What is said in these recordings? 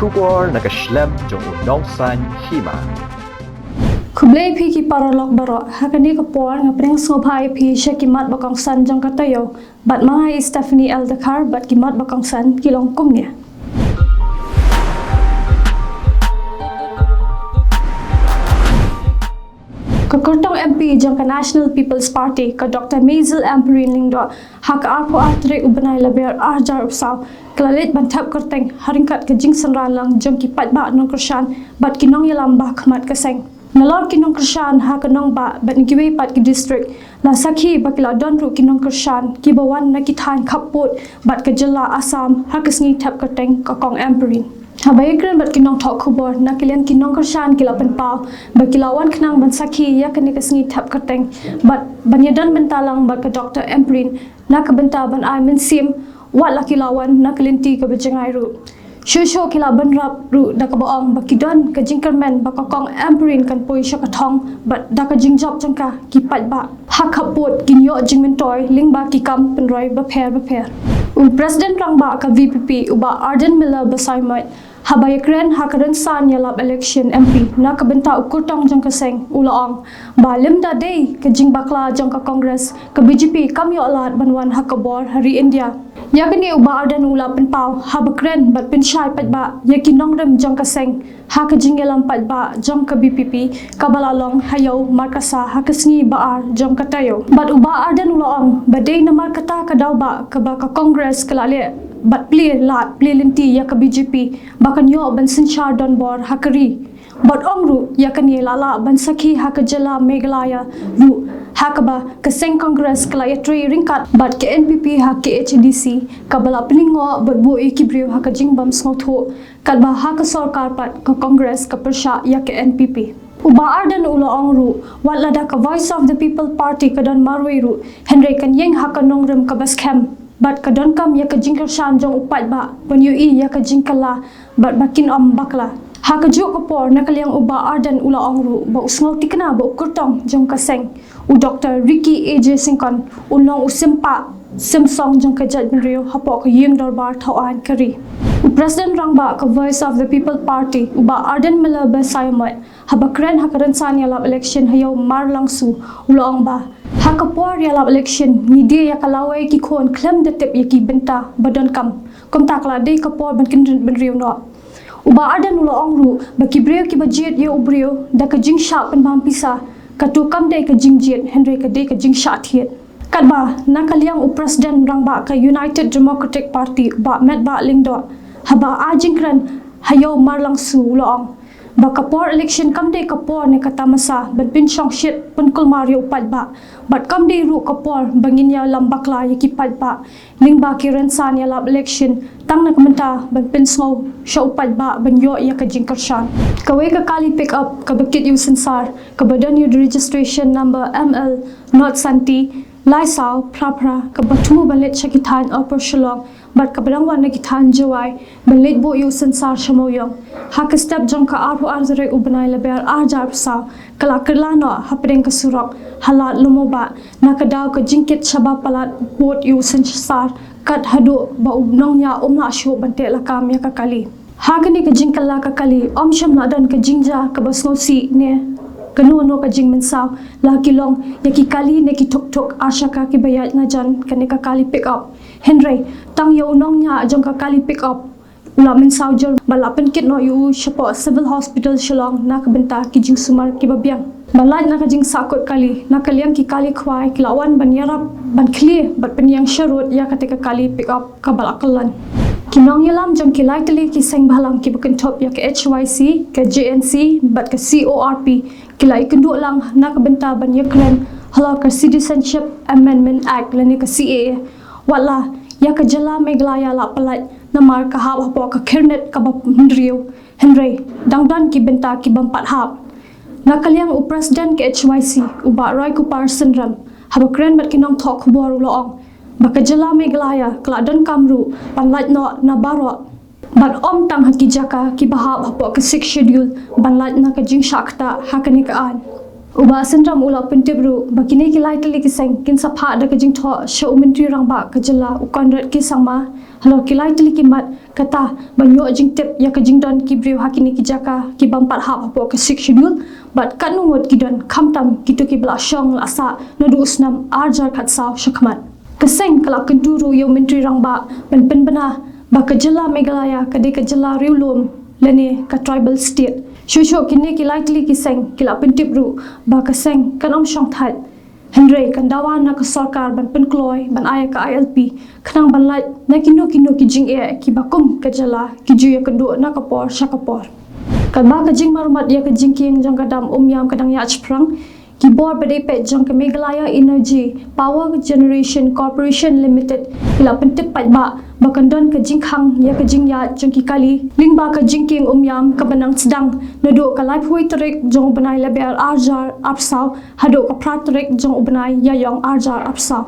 Khubor nakaslem Jong Bakongsan Hima. Kublai pi ki parolok baro hakani kapor ngapreng sobai pi syakimat Bakongsan Jong Taïew bat mangai Stephanie Eldekar bat kimat Bakongsan kilong kumnya. Kekurtong MP Jong National People's Party ke Dr. Maisel Amperin Lingdo hak arpo atre ubenai leber arjar usau kelalit bantap kerteng haringkat ke jing senralang jong kipat ba nong kershan bat kinong yalam ba khmat keseng nalor kinong kershan ha kenong ba bat ngiwe pat ki district la sakhi bakila don ru kinong kershan ki bawan na kithan khapot bat ke jela Assam ha kesngi tap kerteng ka kong Amperin Habai kren bat kinong thok khubor na kilian kinong kershan kila penpau bakilawan kenang ban sakhi ya kene kesngi tap kerteng bat banyadan bentalang bat ke Dr. Amperin na ke benta ban ai men sim wat laki lawan na kelinti ke bejengai ru shusho kila ban rap ru da ke baong bakidon ke jingkermen bakokong Amperin kan poi syakathong bat da ke jingjop jangka kipat ba hak kapot kinyo jingmentoy ling ba kikam penroi ba pher President Rangba ka VPP uba Arden Miller Basaimat Habai kren hakaran san yalap election MP na kabenta ukurtong jang kaseng ulaong balim da day ke jing bakla jang ka Congress ka BJP kam yo alat banwan hakabor hari India yakni uba Arden ula penpau habakren bat penshai pat ba yakinong rem jang kaseng ha ka jing yalam pat ba jang ka BPP kabalalong hayo markasa hakasngi baar jang ka Taïew bat uba Arden ulaong badai na markata ka daw ba ka ba ka Congress kalale bat play linti ya ka BJP bakan yo ban sinchar don bor hakari bat ongru ya kan ye lala ban sakhi hakajala Meghalaya ru hakaba ka seng Congress kala ya tri ringkat bat ke NPP hak ke HDC kabala plingo bat bo ekibrio hakajing bam snotho kalba hak sarkar pat ka Congress ka persha ya ke NPP uba Arden ula ongru walada ka Voice of the People Party kadon marweru Henry kan yeng hakanong rem ka baskem bat kadon kam ya ka jingkar shan jong upat ba penyu I ya ka jingkala bat bakin bakla ha ka jo kapor nakaliang uba Arden ula ongru ba usngau tikna ba ukurtong jong kaseng u Dr. Ricky AJ Singkon ulong usimpa simsong jong ka jaj benrio hapo ka yeng darbar thawan kari u President Rangba ka Voice of the People Party uba Arden Miller Basaimat habakren hakaran san yalap election hayo marlangsu ula ong ba hakapor yalap election ni dia ya kalawai ki khon klem de tep yaki benta badon kam takla dei kapor ban kin benrio no uba Arden ula ongru baki breu ki budget ye ubreu da ka jing sha pen bam pisa ka tu kam dei ka jing jet Henry ka dei ka jing sha thiet kadba nakaliang u President Rangba ka United Democratic Party ba met ba lingdo haba ajingkran hayo marlangsu ula ong bakapor election kam dei kapor ne katamasa ban pin shong shit pun kulmario pat ba bat kam dei ru kapor bangin ya lambakla yaki pat ba lingba kiran san ya lab election tang na kamenta ban pin snow show pat ba ban yo ya ka jingkarshan kawe ka kali pick up ka bakit yu sensar ka badan yu registration number ML not santi laisau prapra ka batumu balet shakithan upper shalong bat kabalangwan na kithan jawai balit bo yu sensar shamoyong hak step jong ka arhu arzare ubanai leber arjar sa kala kerlano hapring ka surok halat lumoba nakadaw ka jingkit shaba palat bot yu sensar kat hado ba ubnong nya umna sho bante lakam ya kakali hakani ka jingkala kakali omsham na dan ka jingja ka basnosi ne kanuano ka jing mensaw lakilong yaki kali ne ki tok tok ashaka ki bayat na jan kani ka kali pick up Henry tang yo nong nya jong ka kali pick up ula mensaw jor balapen kit no yu shapo civil hospital shillong na ka benta ki jing sumar ki babyang balaj na ka jing sakot kali na kaliang ki kali khwai kilawan ban yarap ban khli bat penyang sharut ya ka te ka kali pick up ka balakalan kinong yalam jong kilai tali ki seng balang ki bukan top ya ke HYC ke JNC bat ke CORP kilai kenduk lang na kabenta ban yakren hala ka Citizenship Amendment Act lani ka CAA wala ya ka jala Meghalaya la palat na mar ka hab hapo ka kernet ka bapundriu Henry dangdan ki benta ki bampat hab nakaliang u President ke HYC uba Roy Kupar Syndrome habakren bat kinong thok Khubor uloong baka jala Meghalaya kladon kamru panlat no na baro bat om tang hakijaka ki bahab hapo ka 6 schedule banlat na ka jing shakta hakani ka an Uba sentram ula pentibru bakini kilai tali kiseng kin sapha da kajing tho show mentri rangba kajala ukanrat ki sangma halo kilai tali kimat kata banyo jing tip ya kajing don ki briu hakini ki jaka ki bampat hap hapo ke sik schedule but kanungot ki don kamtam kitu ki bla shong asa nadu usnam arjar khatsau shakmat keseng kala kenturu yo mentri rangba pen bana ba kajala megalaya kade kajala riulum lene ka tribal state Shusho kini kilai tili kiseng kila pentip ru ba kaseng kanom shong that Henry kandawa na ka sarkar ban penkloy ban aya ka ILP kanang ban light na kinu ki jing e ki bakum kajala ki juya kendo na kapor shakapor kan ba ka jing marumat ya ka jing king jang kadam yam kadang ya chprang Khubor berdepet jang ke Meghalaya Energy Power Generation Corporation Limited kila pentip pat ba bakandon ke jing khang ya ke jing ya jang ki kali ling ba ka jing king yam ka banang sedang nado ka life hui trek jong banai leber arjar apsaw hado ka prat trek jong banai ya yong arjar apsaw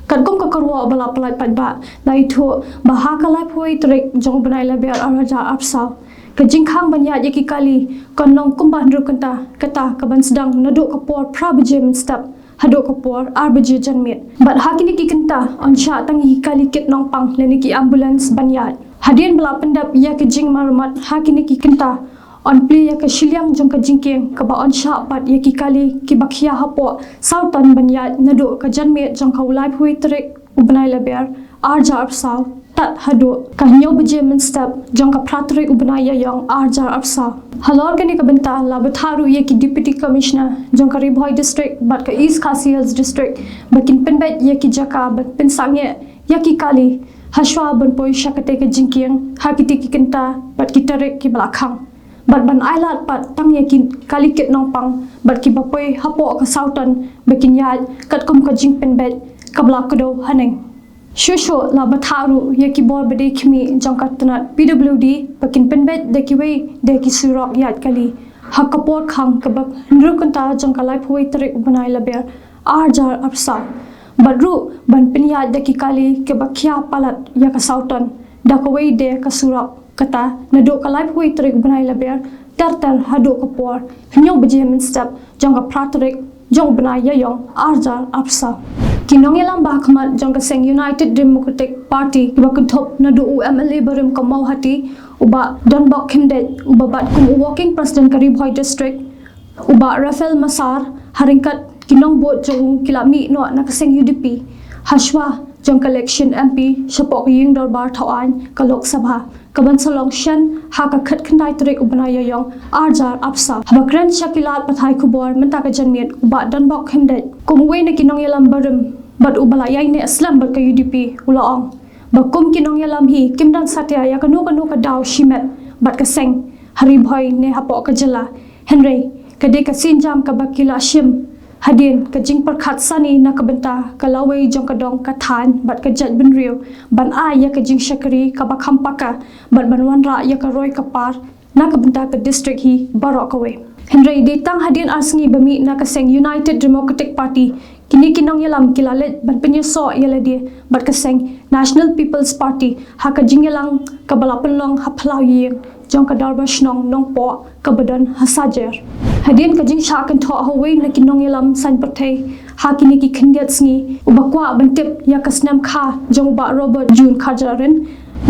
kan kom ka karwa bala palai pat ba dai tho ba ha ka life hui trek jong banai leber arjar apsaw Kajing khang banyak yaki kali konong kumban ru kata kaban sedang naduk kapor prabaje menstap haduk kapor arbaje janmit bat hakini ki kenta onsha tangi kali kit nong pang leni ki ambulans banyak hadian bela pendap ya kajing marumat hakini ki kenta on play ya ka shiliang jong ka jingkeng ka ba onsha pat yaki kali ki bakhia hapo sautan banyak naduk ka janmit jong ka ulai hui trek ubnai leber arjar saw tat hado kahnyo baje menstap jong ka pratri ubnaya yong arjar apsa halor kani ka benta la batharu ye ki deputy commissioner jong ka ribhoi district bat ka east khasias district bakin penbet ye ki jaka bat pen sangye ya ki kali hashwa ban poi shakate ka jingkiang hakiti ki kenta bat ki tarek ki balakhang bat ban ailat pat tang ye ki kali kit nong pang bat ki bapoi hapo ka sautan bakin ya kat kom ka jing penbet ka blakado haneng Shusho la batharu ya ki bor bade khimi jangkat tanat PWD bakin penbet de ki wei de ki surok yat kali hakapor khang kabak nrukanta jangkalai phoi trek banai laber arjar apsa badru ban pinya de ki kali ke bakhya palat ya ka sautan da ko wei de ka surok kata nado kalai phoi trek banai laber tar hado kapor hnyo baje min step jangka pratrek jong banai ya yong arjar apsa Kinong yalang bahkamat jong kaseng United Democratic Party kiba kuthop na du MLA barim kamau hati uba Donbok Kimdet uba bat kum walking president karib hoi district uba Rafael Masar haringkat kinong bot jong kilami no na kaseng UDP hashwa jong election MP shapok ying dorbar thawan ka Lok Sabha kaban salong shan ha ka khat khandai trek ubnaya yong arjar apsa habakran shakilat pathai Khubor menta ka janmiet uba Donbok Kimdet kumwe na kinong yalang barim bat ubala yai ne aslam bar ka UDP ulaong bakum kinong yalam hi kimdan satya ya kanu ka daw shimet bat ka seng hari bhoi ne hapo ka jala Henry kade ka sinjam ka bakila shim hadin ka jing par khat sani na ka benta ka lawei jong ka dong ka than bat ka jat bin riu ban a ya ka jing shakri ka bakham paka bat ban wan ra ya ka roi ka par na ka benta ka district hi barok away Henry de tang hadin asngi bami na ka seng United Democratic Party kini kinong yalam kilalet ban penyeso yaladi bat kaseng National People's Party haka jingyalang kabalapan long haplau yeng jong ka darba shnong nong po kabadan hasajer hadin ka jing shakan tho hawei na kinong yalam san pathe hakini ki khindiat sngi ubakwa bantip ya kasnam kha jong ba Robert June Khajarin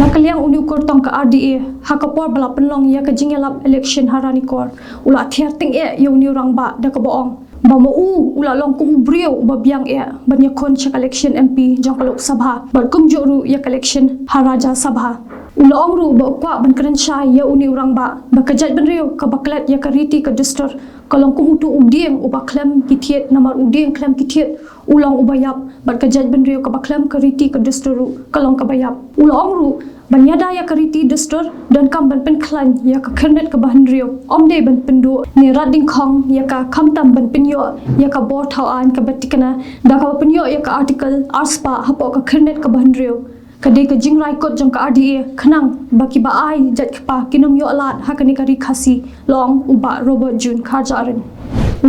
nakaliang uni kortong ka RDA hakapor balapan long ya ka jingyalam election harani kor ula thiarting e yuni rangba da ka boong Bama ula long kum brio babiang e banya kon cha election MP jong Lok Sabha bar kum joru ya election haraja sabha ula ongru ba kwa ban kran shai ya uni urang ba bakajat ban rio ka baklat ya kariti ka distor kalong kum utu ubdiem ubaklam kithiet namar udiem klam kithiet ulang ubayap bar kajat ban rio ka baklam kariti ka distoru kalong ka bayap ula ongru banyada ya kariti distor dan kam ban pen klan ya ka khernet ka bahan rio omde ban pendu ni rading khong ya ka khamtam ban penyo ya ka bor thawan ka batikana da ka penyo ya ka article arspa hapo ka khernet ka bahan rio kade ka jingrai kot jong ka RDA khanang baki ba ai jat pa kinom yo alat hakani kari khasi long uba Robert June Khajarin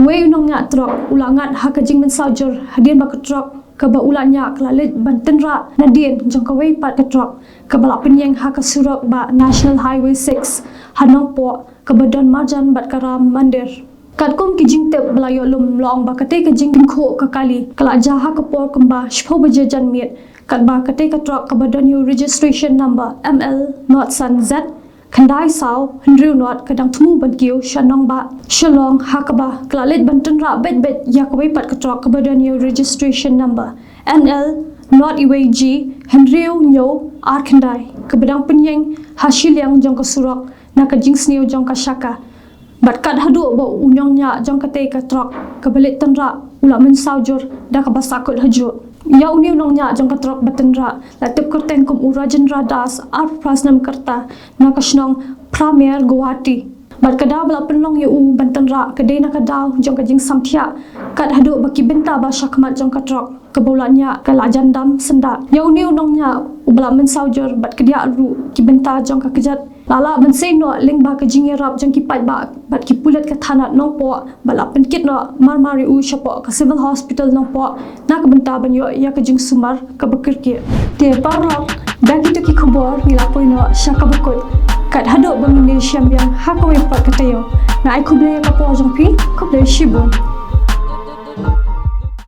we nong nga trok ulangat haka jing men saujur hadian ba ka trok ka ba ulanya klalet bantenra nadien jong ka wei pat ka trok ka bala penyeng ha ka surok ba National Highway 6 hanong po ka badan marjan bat karam mandir Kat kum ki jing tep belayo lum long ba kate ka jing kho ka kali kala jaha ka por kumba shpo bajajan miet kat ba kate ka trok ka badan new registration number ML not san Z khandai sao hnriu not kadang thumu ban kiu shanong ba shalong hakaba kala let ban tan ra bet bet yakawai pat ka trok ka badan new registration number NL not iwg hnriu nyo ar khandai ka badang penyeng hasilyang jong ka surok na ka jing sneo jong ka shaka bat kat hadu bo unyong nya jong kate ka trok ka belit tanra ula men saujur da ka basakut haju ya uniu nong nya jong ka trok batanra la tip kurten kum urajan radas ar prasnam karta na ka shnong premier guwahati bat kada bala penlong yu bantanra ka de na ka daw jong ka jing samthia kat hadu baki benta ba shakmat jong ka trok ka bolanya ka lajan dam senda ya uniu nong nya ubala men saujur bat kedia ru ki benta jong ka kejat lala ban sei no ling ba ka jing rap jang ki pat ba bat ki pulat ka thana nong po bala pen kit no marmari u shapo ka civil hospital nong po na ka benta ban yo ya ka jing sumar ka bakir ki te parlok da ki to ki khubor ni la poi no shaka bakut kat hado bang ni syam yang hakawai pat ka tayo na ai khuble ka po jong pi khuble shibun